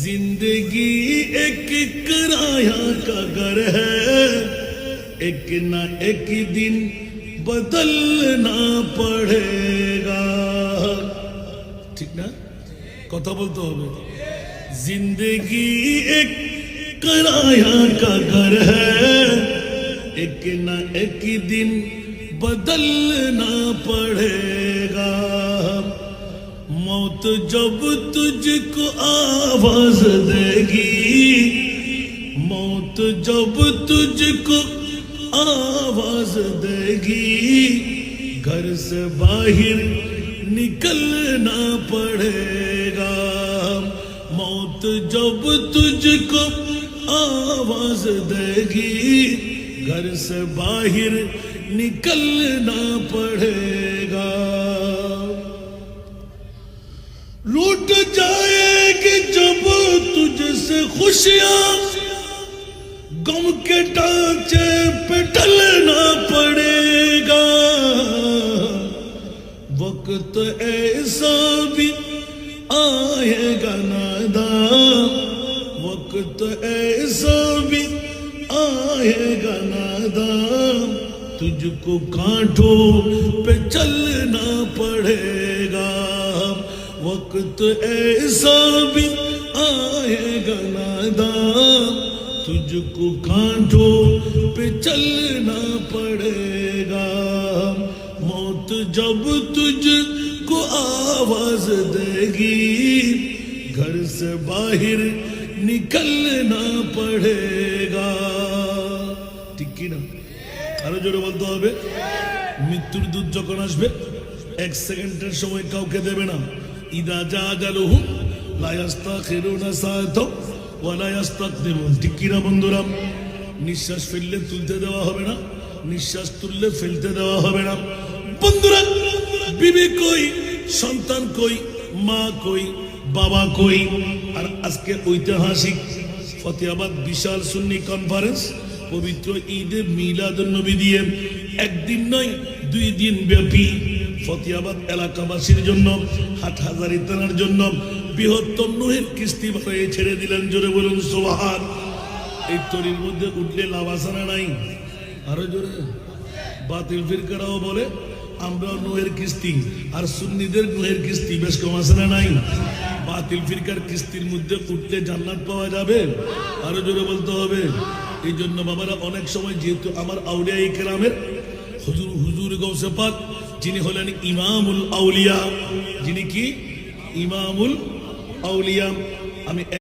जिंदगी एक किराया का घर है, एक ना एक दिन बदलना पड़ेगा। ठीक ना, कथा बोलते होबे। जिंदगी एक किराया का घर है, एक ना एक दिन बदलना पड़ेगा। मौत जब तुझको आवाज देगी, मौत जब तुझको आवाज देगी, घर से बाहर निकलना पड़ेगा। मौत जब तुझको आवाज देगी, घर से बाहर निकलना पड़ेगा। लूट जाएगी जब तुझसे खुशियां, गम के ढांचे पे ढलना पड़ेगा। वक्त ऐसा भी आएगा नादान, वक्त ऐसा भी आएगा नादान, तुझको कांटों पे चलना पड़ेगा। वक्त ऐसा भी आएगा नादान, तुझको कांटों पे चलना पड़ेगा। मौत जब तुझको आवाज देगी, घर से बाहर निकलना पड़ेगा। ठीक की ना, আরো জোরে বলতে হবে। মৃত্যুর দূত যখন আসবে, এক সেকেন্ডের সময় কাউকে দেবে না। ইদা জা আজালুহু লা ইস্তাখিরুনা সাআতাও ওয়া লা ইস্তাকদিমুন। ঠিক কি না বন্ধুরা? নিঃশ্বাস ফেললে তুলতে দেওয়া হবে না, নিঃশ্বাস তুললে ফেলতে দেওয়া হবে না। বন্ধুরা, বিবি কই, সন্তান কই, মা কই, বাবা কই? আর আজকে ঐতিহাসিক ফতেহাবাদ বিশাল সুন্নি কনফারেন্স পবিত্র ঈদে মিলাদুন নবী দিয়ে একদিন নয় 2 দিন ব্যাপী ফতেহাবাদ এলাকাবাসীর জন্য, হাটহাজারী থানার জন্য বৃহত্তম নূহের কিস্তি ভাড়ায় ছেড়ে দিলেন। জোরে বলুন সুবহান। এই তরির মধ্যে উঠলে লাভ আছে না নাই? আরো জোরে। বাতিল ফিরকারাও বলে আমরা নূহের কিস্তি, আর সুন্নিদের নূহের কিস্তি বেশ কম আছে না নাই? বাতিল ফিরকার কিস্তির মধ্যে উঠলে জান্নাত পাওয়া যাবে? আরো জোরে বলতে হবে। এই জন্য বাবারা অনেক সময়, যেহেতু আমার আউলিয়া ইকরামের হুজুর গৌসে পাক, যিনি হলেন ইমামুল আউলিয়া, যিনি কি ইমামুল আউলিয়া, আমি